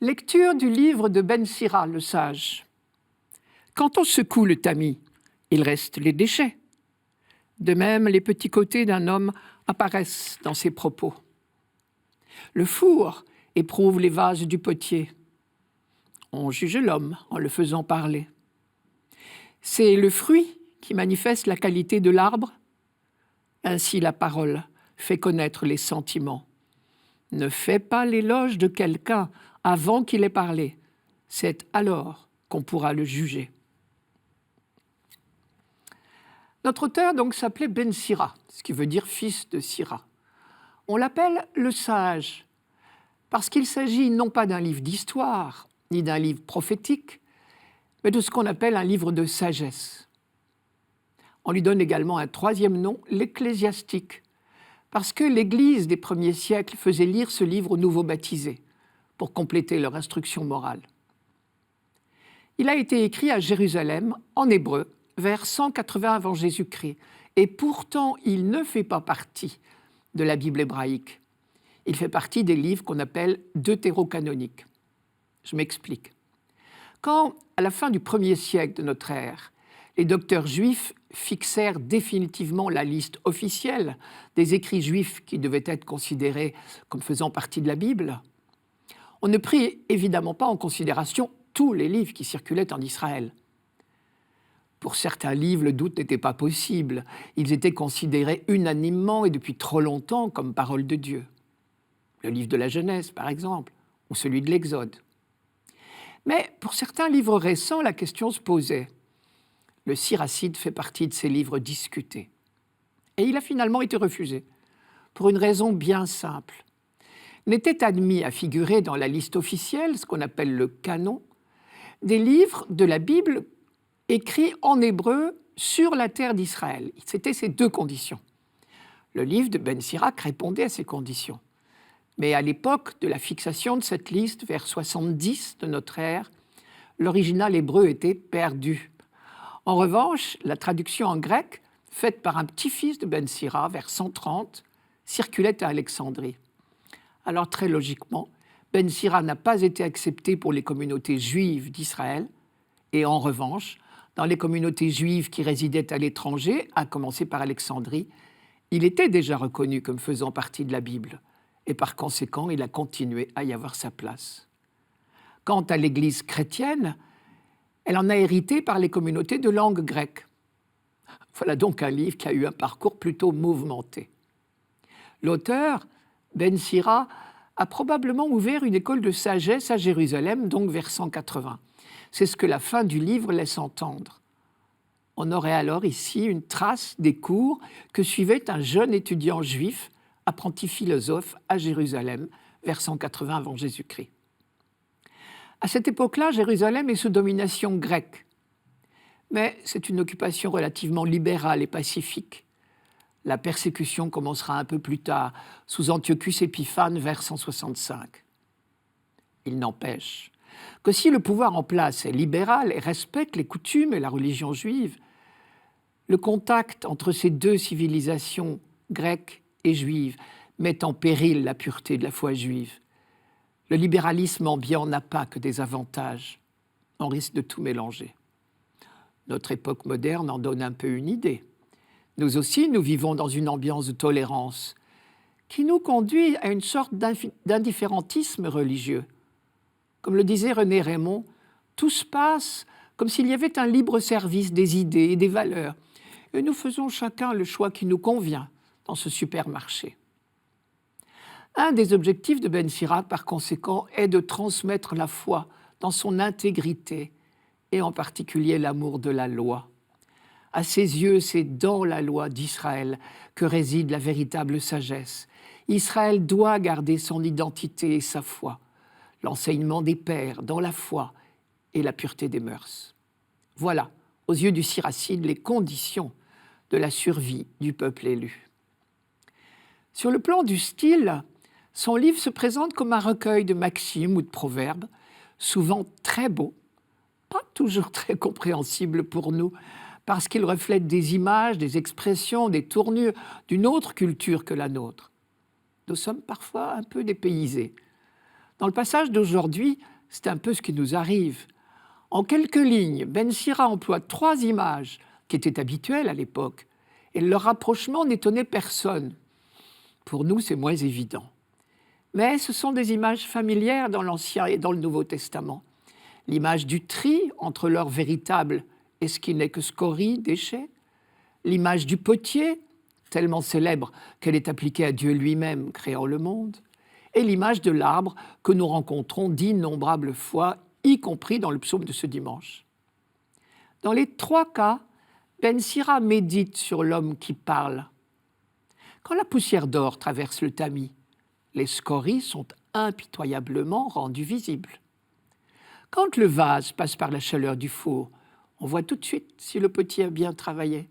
Lecture du livre de Ben Sira, le sage. Quand on secoue le tamis, il reste les déchets. De même, les petits côtés d'un homme apparaissent dans ses propos. Le four éprouve les vases du potier. On juge l'homme en le faisant parler. C'est le fruit qui manifeste la qualité de l'arbre. Ainsi la parole fait connaître les sentiments. Ne fais pas l'éloge de quelqu'un avant qu'il ait parlé. C'est alors qu'on pourra le juger. Notre auteur donc s'appelait Ben Sira, ce qui veut dire fils de Sira. On l'appelle le sage, parce qu'il s'agit non pas d'un livre d'histoire, ni d'un livre prophétique, mais de ce qu'on appelle un livre de sagesse. On lui donne également un troisième nom, l'ecclésiastique, parce que l'Église des premiers siècles faisait lire ce livre aux nouveaux baptisés, pour compléter leur instruction morale. Il a été écrit à Jérusalem, en hébreu, vers 180 avant Jésus-Christ, et pourtant il ne fait pas partie de la Bible hébraïque. Il fait partie des livres qu'on appelle deutérocanoniques. Je m'explique. Quand, à la fin du 1er siècle de notre ère, les docteurs juifs fixèrent définitivement la liste officielle des écrits juifs qui devaient être considérés comme faisant partie de la Bible, on ne prit évidemment pas en considération tous les livres qui circulaient en Israël. Pour certains livres, le doute n'était pas possible. Ils étaient considérés unanimement et depuis trop longtemps comme parole de Dieu. Le livre de la Genèse, par exemple, ou celui de l'Exode. Mais pour certains livres récents, la question se posait. Le Siracide fait partie de ces livres discutés. Et il a finalement été refusé, pour une raison bien simple. N'étaient admis à figurer dans la liste officielle, ce qu'on appelle le canon, des livres de la Bible écrits en hébreu sur la terre d'Israël. C'était ces deux conditions. Le livre de Ben Sirac répondait à ces conditions. Mais à l'époque de la fixation de cette liste, vers 70 de notre ère, l'original hébreu était perdu. En revanche, la traduction en grec, faite par un petit-fils de Ben Sira, vers 130, circulait à Alexandrie. Alors très logiquement, Ben Sira n'a pas été accepté pour les communautés juives d'Israël, et en revanche, dans les communautés juives qui résidaient à l'étranger, à commencer par Alexandrie, il était déjà reconnu comme faisant partie de la Bible, et par conséquent, il a continué à y avoir sa place. Quant à l'Église chrétienne, elle en a hérité par les communautés de langue grecque. Voilà donc un livre qui a eu un parcours plutôt mouvementé. L'auteur, Ben Sira, a probablement ouvert une école de sagesse à Jérusalem, donc vers 180. C'est ce que la fin du livre laisse entendre. On aurait alors ici une trace des cours que suivait un jeune étudiant juif, apprenti philosophe à Jérusalem, vers 180 avant Jésus-Christ. À cette époque-là, Jérusalem est sous domination grecque. Mais c'est une occupation relativement libérale et pacifique. La persécution commencera un peu plus tard, sous Antiochus Épiphane, vers 165. Il n'empêche que si le pouvoir en place est libéral et respecte les coutumes et la religion juive, le contact entre ces deux civilisations, grecques et juives, met en péril la pureté de la foi juive. Le libéralisme ambiant n'a pas que des avantages. On risque de tout mélanger. Notre époque moderne en donne un peu une idée. Nous aussi, nous vivons dans une ambiance de tolérance qui nous conduit à une sorte d'indifférentisme religieux. Comme le disait René Raymond, tout se passe comme s'il y avait un libre service des idées et des valeurs, et nous faisons chacun le choix qui nous convient dans ce supermarché. Un des objectifs de Ben Sira, par conséquent, est de transmettre la foi dans son intégrité, et en particulier l'amour de la loi. À ses yeux, c'est dans la loi d'Israël que réside la véritable sagesse. Israël doit garder son identité et sa foi, l'enseignement des pères dans la foi et la pureté des mœurs. Voilà, aux yeux du Siracide, les conditions de la survie du peuple élu. Sur le plan du style, son livre se présente comme un recueil de maximes ou de proverbes, souvent très beaux, pas toujours très compréhensibles pour nous, parce qu'il reflète des images, des expressions, des tournures d'une autre culture que la nôtre. Nous sommes parfois un peu dépaysés. Dans le passage d'aujourd'hui, c'est un peu ce qui nous arrive. En quelques lignes, Ben Sira emploie 3 images qui étaient habituelles à l'époque, et leur rapprochement n'étonnait personne. Pour nous, c'est moins évident. Mais ce sont des images familières dans l'Ancien et dans le Nouveau Testament. L'image du tri entre l'or véritable et ce qui n'est que scorie, déchet. L'image du potier, tellement célèbre qu'elle est appliquée à Dieu lui-même, créant le monde. Et l'image de l'arbre que nous rencontrons d'innombrables fois, y compris dans le psaume de ce dimanche. Dans les 3 cas, Ben Sira médite sur l'homme qui parle. Quand la poussière d'or traverse le tamis, les scories sont impitoyablement rendues visibles. Quand le vase passe par la chaleur du four, on voit tout de suite si le potier a bien travaillé.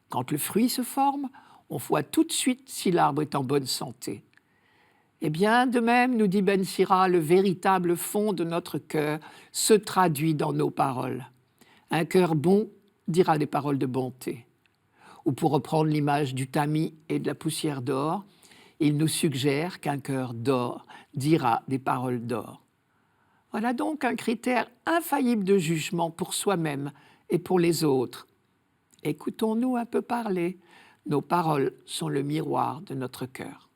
Quand le fruit se forme, on voit tout de suite si l'arbre est en bonne santé. Eh bien, de même, nous dit Ben Sira, le véritable fond de notre cœur se traduit dans nos paroles. Un cœur bon dira des paroles de bonté. Ou pour reprendre l'image du tamis et de la poussière d'or, il nous suggère qu'un cœur d'or dira des paroles d'or. Voilà donc un critère infaillible de jugement pour soi-même et pour les autres. Écoutons-nous un peu parler. Nos paroles sont le miroir de notre cœur.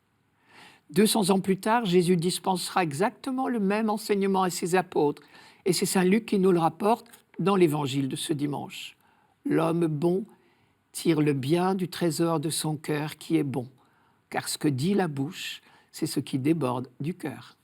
200 ans plus tard, Jésus dispensera exactement le même enseignement à ses apôtres. Et c'est saint Luc qui nous le rapporte dans l'évangile de ce dimanche. L'homme bon tire le bien du trésor de son cœur qui est bon, car ce que dit la bouche, c'est ce qui déborde du cœur.